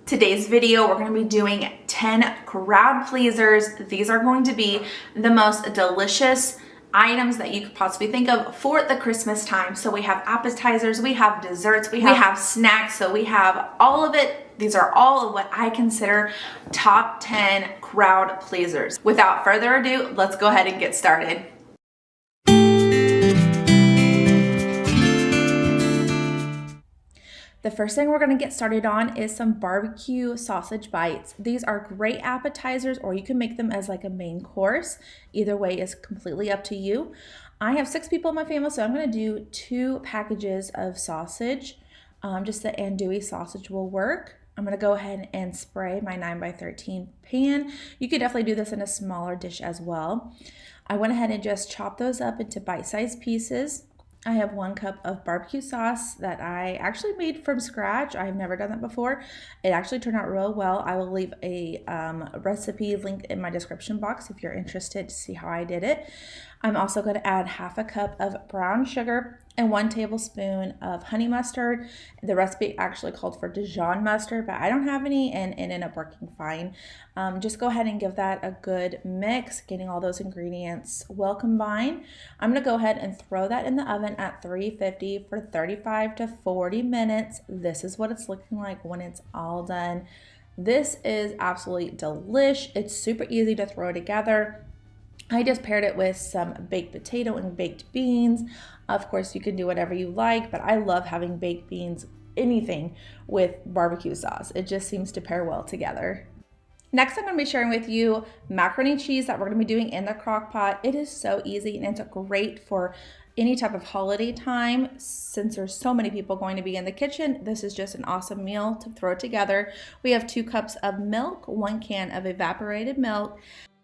Today's video, we're going to be doing 10 crowd pleasers. These are going to be the most delicious items that you could possibly think of for the Christmas time. So we have appetizers, we have desserts, we have snacks, so we have all of it. These are all of what I consider top 10 crowd pleasers. Without further ado, let's go ahead and get started. The first thing we're going to get started on is some barbecue sausage bites. These are great appetizers, or you can make them as like a main course. Either way is completely up to you. I have 6 people in my family, so I'm going to do 2 packages of sausage. Just the andouille sausage will work. I'm going to go ahead and spray my 9x13 pan. You could definitely do this in a smaller dish as well. I went ahead and just chopped those up into bite-sized pieces. I have 1 cup of barbecue sauce that I actually made from scratch. I've never done that before. It actually turned out real well. I will leave a recipe link in my description box if you're interested to see how I did it. I'm also going to add 1/2 cup of brown sugar and 1 tablespoon of honey mustard. The recipe actually called for Dijon mustard, but I don't have any and it ended up working fine. Just go ahead and give that a good mix, getting all those ingredients well combined. I'm going to go ahead and throw that in the oven at 350 for 35 to 40 minutes. This is what it's looking like when it's all done. This is absolutely delish. It's super easy to throw together. I just paired it with some baked potato and baked beans. Of course, you can do whatever you like, but I love having baked beans, anything with barbecue sauce. It just seems to pair well together. Next, I'm going to be sharing with you macaroni and cheese that we're going to be doing in the crock pot. It is so easy and it's great for any type of holiday time. Since there's so many people going to be in the kitchen, this is just an awesome meal to throw together. We have 2 cups of milk, 1 can of evaporated milk,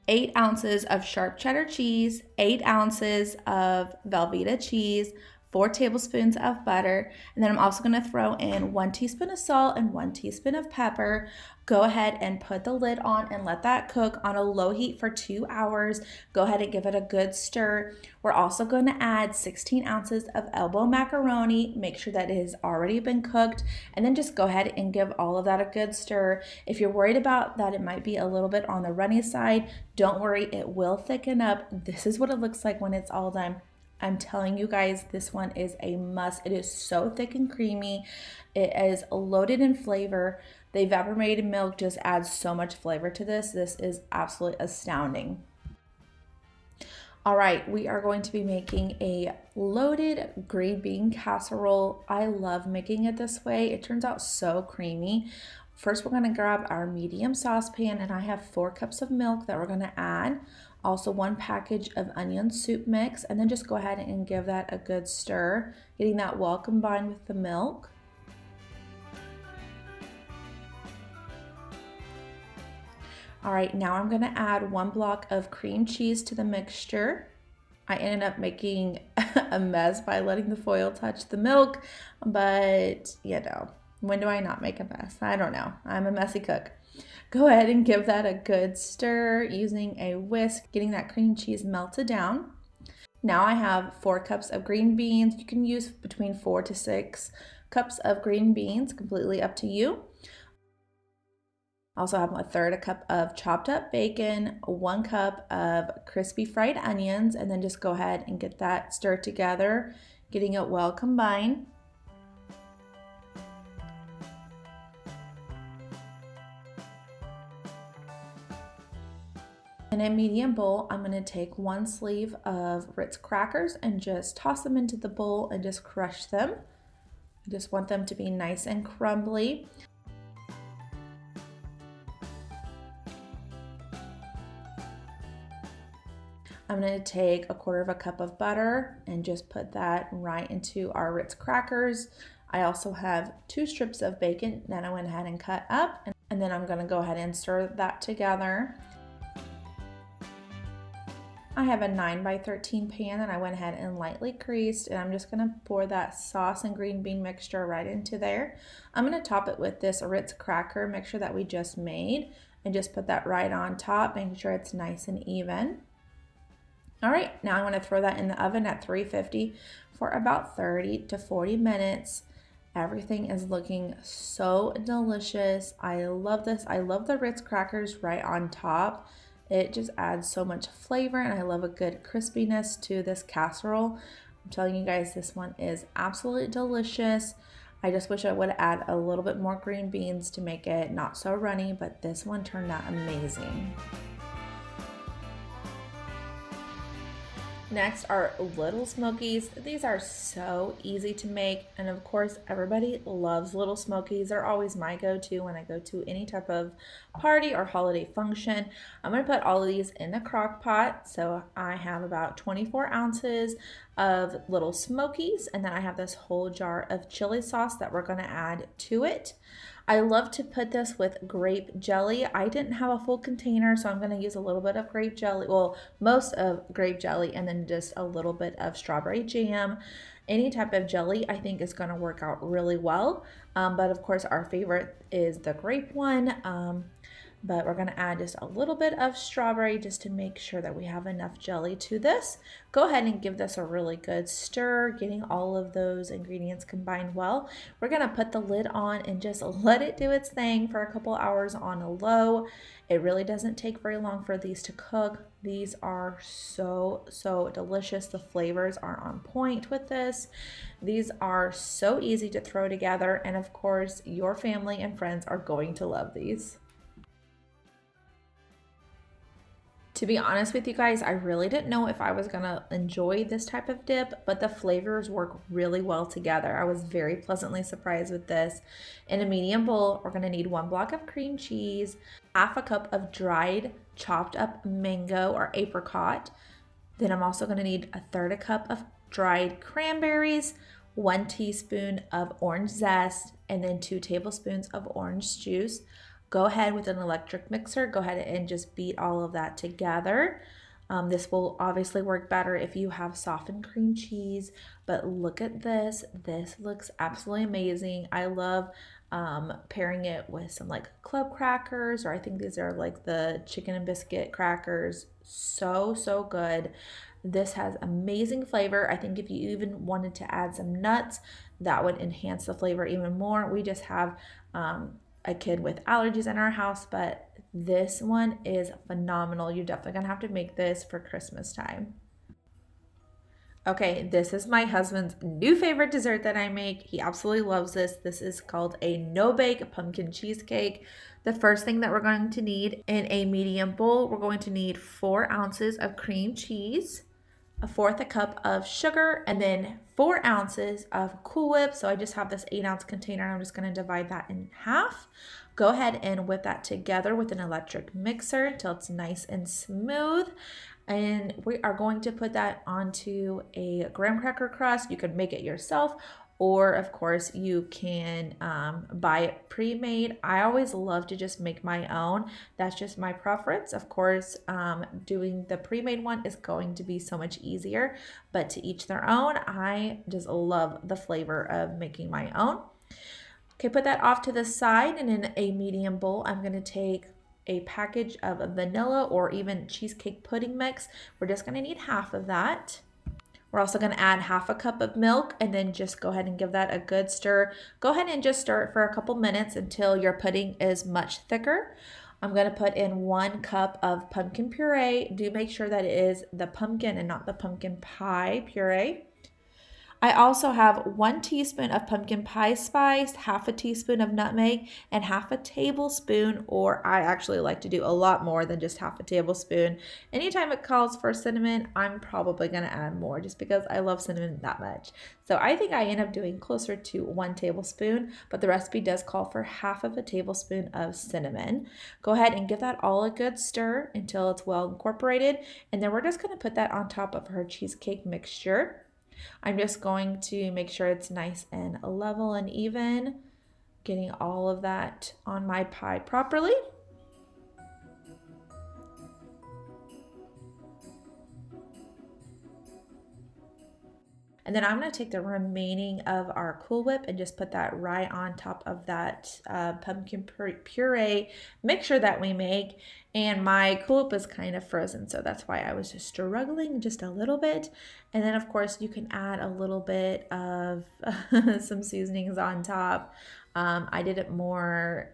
8 ounces of sharp cheddar cheese, 8 ounces of Velveeta cheese, 4 tablespoons of butter, and then I'm also going to throw in 1 teaspoon of salt and 1 teaspoon of pepper. Go ahead and put the lid on and let that cook on a low heat for 2 hours. Go ahead and give it a good stir. We're also going to add 16 ounces of elbow macaroni. Make sure that it has already been cooked, and then just go ahead and give all of that a good stir. If you're worried about that it might be a little bit on the runny side, don't worry, it will thicken up. This is what it looks like when it's all done. I'm telling you guys, this one is a must. It is so thick and creamy. It is loaded in flavor. The evaporated milk just adds so much flavor to this. This is absolutely astounding. All right, we are going to be making a loaded green bean casserole. I love making it this way. It turns out so creamy. First, we're going to grab our medium saucepan, and I have 4 cups of milk that we're going to add. Also 1 package of onion soup mix, and then just go ahead and give that a good stir, getting that well combined with the milk. All right, now I'm going to add 1 block of cream cheese to the mixture. I ended up making a mess by letting the foil touch the milk, but you know, when do I not make a mess? I don't know. I'm a messy cook. Go ahead and give that a good stir using a whisk, getting that cream cheese melted down. Now I have 4 cups of green beans. You can use between 4 to 6 cups of green beans, completely up to you. Also have 1/3 cup of chopped up bacon, 1 cup of crispy fried onions, and then just go ahead and get that stirred together, getting it well combined. In a medium bowl, I'm going to take 1 sleeve of Ritz crackers and just toss them into the bowl and just crush them. I just want them to be nice and crumbly. I'm going to take 1/4 cup of butter and just put that right into our Ritz crackers. I also have 2 strips of bacon that I went ahead and cut up, and then I'm going to go ahead and stir that together. I have a 9x13 pan that I went ahead and lightly greased, and I'm just going to pour that sauce and green bean mixture right into there. I'm going to top it with this Ritz cracker mixture that we just made and just put that right on top, making sure it's nice and even. All right, now I'm going to throw that in the oven at 350 for about 30 to 40 minutes. Everything is looking so delicious. I love this. I love the Ritz crackers right on top. It just adds so much flavor, and I love a good crispiness to this casserole. I'm telling you guys, this one is absolutely delicious. I just wish I would add a little bit more green beans to make it not so runny, but this one turned out amazing. Next are little smokies. These are so easy to make, and of course everybody loves little smokies. They're always my go-to when I go to any type of party or holiday function. I'm going to put all of these in a crock pot. So I have about 24 ounces of little smokies, and then I have this whole jar of chili sauce that we're going to add to it. I love to put this with grape jelly. I didn't have a full container, so I'm going to use a little bit of grape jelly, well, most of grape jelly, and then just a little bit of strawberry jam. Any type of jelly I think is going to work out really well, but of course our favorite is the grape one. But we're going to add just a little bit of strawberry just to make sure that we have enough jelly to this. Go ahead and give this a really good stir, getting all of those ingredients combined well. We're going to put the lid on and just let it do its thing for a couple hours on a low. It really doesn't take very long for these to cook. These are so delicious. The flavors are on point with this. These are so easy to throw together, and of course your family and friends are going to love these. To be honest with you guys, I really didn't know if I was gonna enjoy this type of dip, but the flavors work really well together. I was very pleasantly surprised with this. In a medium bowl, we're gonna need 1 block of cream cheese, half a cup of dried chopped up mango or apricot. Then I'm also gonna need 1/3 cup of dried cranberries, 1 teaspoon of orange zest, and then 2 tablespoons of orange juice. Go ahead with an electric mixer, go ahead and just beat all of that together. This will obviously work better if you have softened cream cheese, but look at this. This looks absolutely amazing. I love pairing it with some like club crackers, or I think these are like the chicken and biscuit crackers. So good. This has amazing flavor. I think if you even wanted to add some nuts, that would enhance the flavor even more. We just have a kid with allergies in our house, but this one is phenomenal. You're definitely gonna have to make this for Christmas time. Okay, this is my husband's new favorite dessert that I make. He absolutely loves this. This is called a no-bake pumpkin cheesecake. The first thing that we're going to need in a medium bowl, we're going to need 4 ounces of cream cheese, 1/4 cup of sugar, and then 4 ounces of Cool Whip. So I just have this 8-ounce container. I'm just going to divide that in half. Go ahead and whip that together with an electric mixer until it's nice and smooth. And we are going to put that onto a graham cracker crust. You can make it yourself, or of course you can buy it pre-made. I always love to just make my own. That's just my preference. Of course, doing the pre-made one is going to be so much easier, but to each their own. I just love the flavor of making my own. Okay, put that off to the side, and in a medium bowl, I'm going to take a package of vanilla or even cheesecake pudding mix. We're just going to need half of that. We're also going to add 1/2 cup of milk, and then just go ahead and give that a good stir. Go ahead and just stir it for a couple minutes until your pudding is much thicker. I'm going to put in 1 cup of pumpkin puree. Do make sure that it is the pumpkin and not the pumpkin pie puree. I also have 1 teaspoon of pumpkin pie spice, 1/2 teaspoon of nutmeg, and 1/2 tablespoon, or I actually like to do a lot more than just 1/2 tablespoon. Anytime it calls for cinnamon, I'm probably going to add more just because I love cinnamon that much. So I think I end up doing closer to 1 tablespoon, but the recipe does call for 1/2 tablespoon of cinnamon. Go ahead and give that all a good stir until it's well incorporated, and then we're just going to put that on top of her cheesecake mixture. I'm just going to make sure it's nice and level and even, getting all of that on my pie properly. And then I'm going to take the remaining of our Cool Whip and just put that right on top of that pumpkin puree mixture that we make. And my Cool Whip is kind of frozen, so that's why I was just struggling just a little bit. And then, of course, you can add a little bit of some seasonings on top. I did it more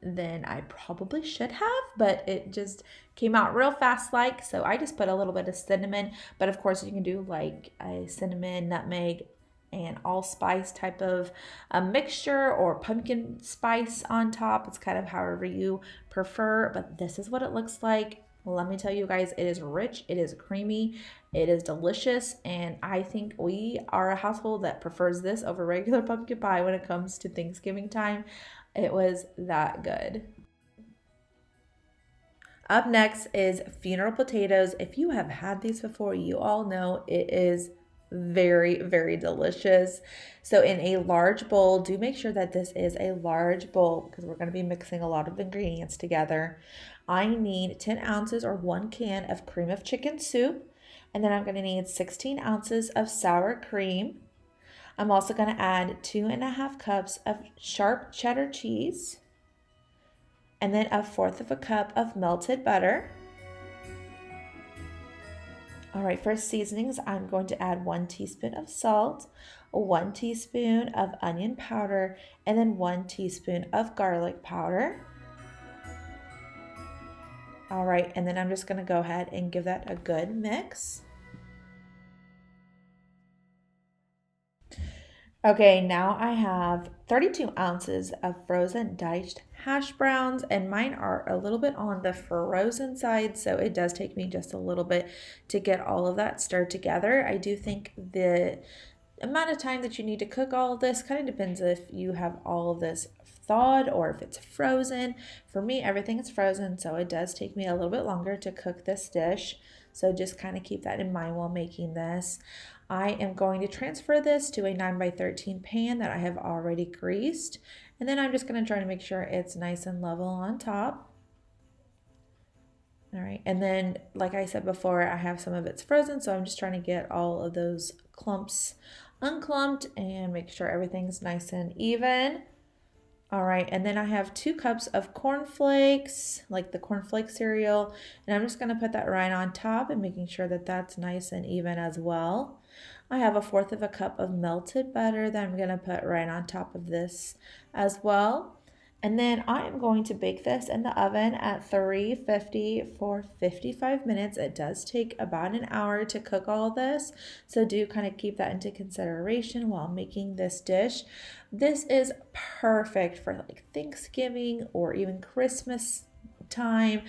than I probably should have, but it just came out real fast like, so I just put a little bit of cinnamon, but of course you can do like a cinnamon, nutmeg, and allspice type of a mixture, or pumpkin spice on top. It's kind of however you prefer, but this is what it looks like. Let me tell you guys, it is rich, it is creamy, it is delicious, and I think we are a household that prefers this over regular pumpkin pie when it comes to Thanksgiving time. It was that good. Up next is funeral potatoes. If you have had these before, you all know it is very, very delicious. So in a large bowl, do make sure that this is a large bowl because we're going to be mixing a lot of ingredients together. I need 10 ounces or 1 can of cream of chicken soup. And then I'm going to need 16 ounces of sour cream. I'm also going to add 2.5 cups of sharp cheddar cheese, and then 1/4 cup of melted butter. All right, for seasonings, I'm going to add 1 teaspoon of salt, 1 teaspoon of onion powder, and then 1 teaspoon of garlic powder. All right, and then I'm just going to go ahead and give that a good mix. Okay, now I have 32 ounces of frozen diced hash browns, and mine are a little bit on the frozen side, so it does take me just a little bit to get all of that stirred together. I do think the amount of time that you need to cook all of this kind of depends if you have all of this thawed or if it's frozen. For me, everything is frozen, so it does take me a little bit longer to cook this dish. So just kind of keep that in mind while making this. I am going to transfer this to a 9x13 pan that I have already greased. And then I'm just going to try to make sure it's nice and level on top. All right, and then like I said before, I have some of it's frozen, so I'm just trying to get all of those clumps unclumped and make sure everything's nice and even. All right, and then I have 2 cups of cornflakes, like the cornflake cereal, and I'm just going to put that right on top and making sure that that's nice and even as well. I have 1/4 cup of melted butter that I'm going to put right on top of this as well. And then I am going to bake this in the oven at 350 for 55 minutes. It does take about an hour to cook all this, so do kind of keep that into consideration while making this dish. This is perfect for like Thanksgiving or even Christmas time.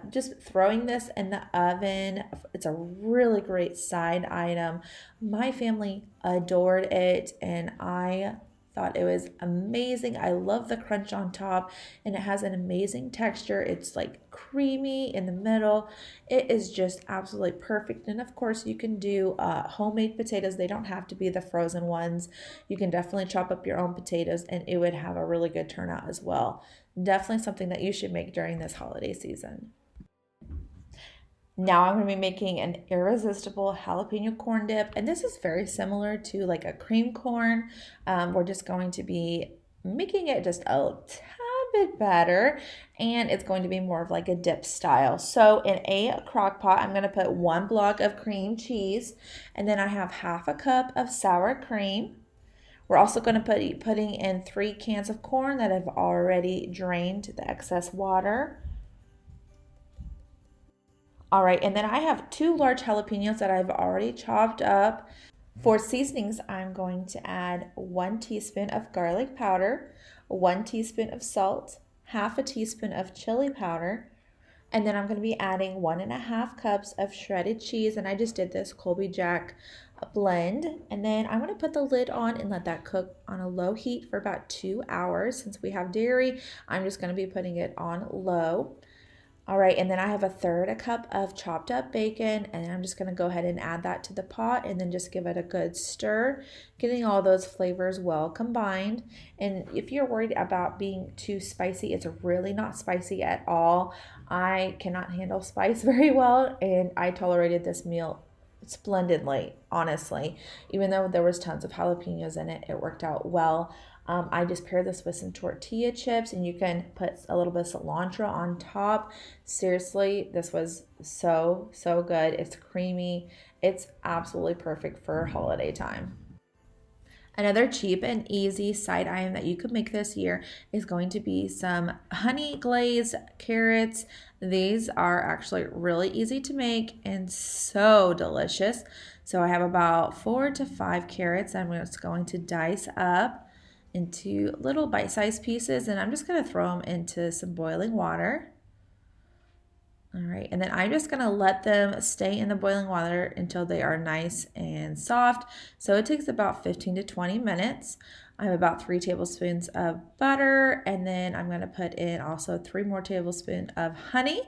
Just throwing this in the oven, it's a really great side item. My family adored it, and I thought it was amazing. I love the crunch on top, and it has an amazing texture. It's like creamy in the middle. It is just absolutely perfect. And of course, you can do homemade potatoes. They don't have to be the frozen ones. You can definitely chop up your own potatoes, and it would have a really good turnout as well. Definitely something that you should make during this holiday season. Now I'm going to be making an irresistible jalapeno corn dip, and this is very similar to like a cream corn. We're just going to be making it just a tad bit better, and it's going to be more of like a dip style. So in a crock pot, I'm going to put 1 block of cream cheese, and then I have 1/2 cup of sour cream. We're also going to be putting in 3 cans of corn that I've already drained the excess water. All right, and then I have 2 large jalapenos that I've already chopped up. For seasonings, I'm going to add 1 teaspoon of garlic powder, 1 teaspoon of salt, 1/2 teaspoon of chili powder, and then I'm going to be adding 1.5 cups of shredded cheese, and I just did this Colby Jack blend. And then I'm going to put the lid on and let that cook on a low heat for about 2 hours. Since we have dairy, I'm just going to be putting it on low. All right, and then I have 1/3 cup of chopped up bacon, and I'm just going to go ahead and add that to the pot and then just give it a good stir, getting all those flavors well combined. And if you're worried about being too spicy, it's really not spicy at all. I cannot handle spice very well, and I tolerated this meal splendidly, honestly. Even though there was tons of jalapenos in it, it worked out well. I just paired this with some tortilla chips, and you can put a little bit of cilantro on top. Seriously, this was so, so good. It's creamy. It's absolutely perfect for holiday time. Another cheap and easy side item that you could make this year is going to be some honey glazed carrots. These are actually really easy to make and so delicious. So I have about 4 to 5 carrots I'm just going to dice up into little bite-sized pieces, and I'm just going to throw them into some boiling water. All right, and then I'm just gonna let them stay in the boiling water until they are nice and soft. So it takes about 15 to 20 minutes. I have about 3 tablespoons of butter, and then I'm gonna put in also 3 more tablespoons of honey.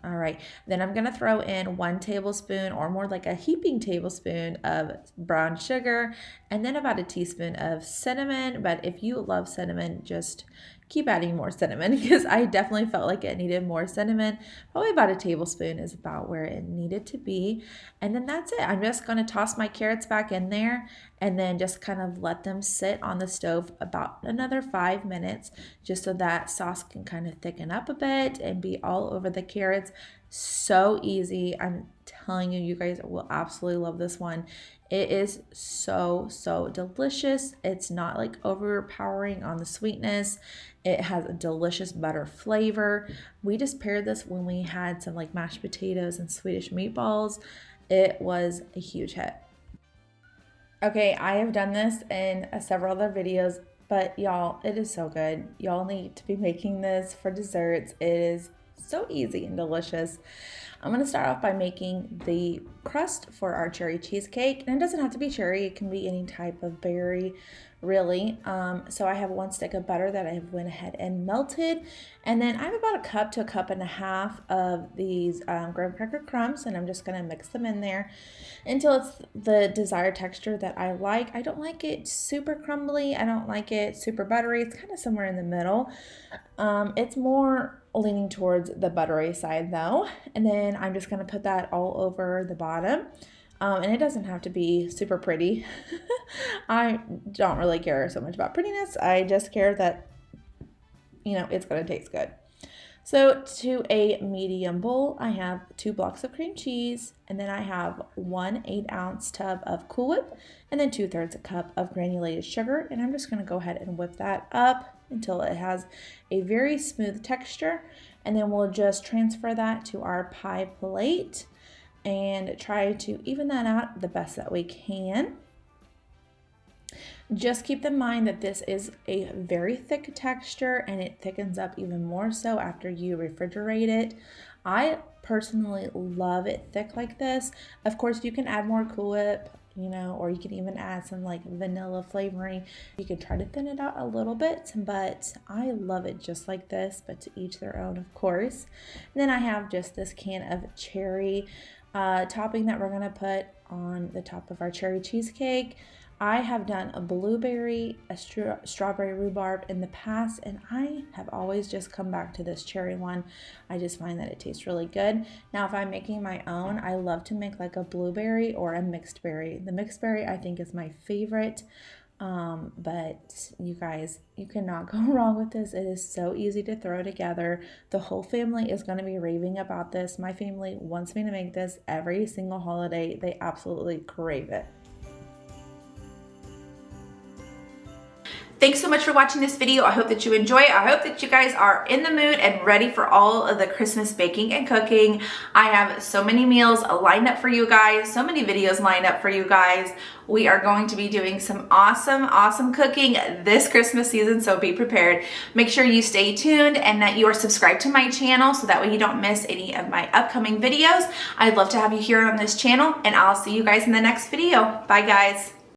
All right, then I'm gonna throw in 1 tablespoon or more like a heaping tablespoon of brown sugar, and then about a teaspoon of cinnamon. But if you love cinnamon, just keep adding more cinnamon because I definitely felt like it needed more cinnamon. Probably about a tablespoon is about where it needed to be. And then that's it. I'm just gonna toss my carrots back in there and then just kind of let them sit on the stove about another 5 minutes just so that sauce can kind of thicken up a bit and be all over the carrots. So easy. I'm telling you, you guys will absolutely love this one. It is so, so delicious. It's not like overpowering on the sweetness. It has a delicious butter flavor. We just paired this when we had some like mashed potatoes and Swedish meatballs. It was a huge hit. Okay, I have done this in several other videos, but y'all, it is so good. Y'all need to be making this for desserts. It is so easy and delicious. I'm going to start off by making the crust for our cherry cheesecake. And it doesn't have to be cherry. It can be any type of berry, really. So I have 1 stick of butter that I went ahead and melted. And then I have about 1 cup to 1.5 cups of these graham cracker crumbs. And I'm just going to mix them in there until it's the desired texture that I like. I don't like it super crumbly. I don't like it super buttery. It's kind of somewhere in the middle. It's more leaning towards the buttery side though. And then I'm just going to put that all over the bottom. And it doesn't have to be super pretty. I don't really care so much about prettiness. I just care that, it's going to taste good. So to a medium bowl, I have 2 blocks of cream cheese, and then I have 1 8-ounce tub of Cool Whip, and then 2/3 cup of granulated sugar. And I'm just going to go ahead and whip that up until it has a very smooth texture. And then we'll just transfer that to our pie plate and try to even that out the best that we can. Just keep in mind that this is a very thick texture and it thickens up even more so after you refrigerate it. I personally love it thick like this. Of course, you can add more Cool Whip, or you can even add some like vanilla flavoring. You can try to thin it out a little bit, but I love it just like this, but to each their own, of course. And then I have just this can of cherry topping that we're gonna put on the top of our cherry cheesecake. I have done a blueberry, a strawberry rhubarb in the past, and I have always just come back to this cherry one. I just find that it tastes really good. Now, if I'm making my own, I love to make like a blueberry or a mixed berry. The mixed berry I think is my favorite, but you guys, you cannot go wrong with this. It is so easy to throw together. The whole family is going to be raving about this. My family wants me to make this every single holiday. They absolutely crave it. Thanks so much for watching this video. I hope that you enjoy it. I hope that you guys are in the mood and ready for all of the Christmas baking and cooking. I have so many meals lined up for you guys, so many videos lined up for you guys. We are going to be doing some awesome cooking this Christmas season, so be prepared. Make sure you stay tuned and that you are subscribed to my channel so that way you don't miss any of my upcoming videos. I'd love to have you here on this channel, and I'll see you guys in the next video. Bye, guys.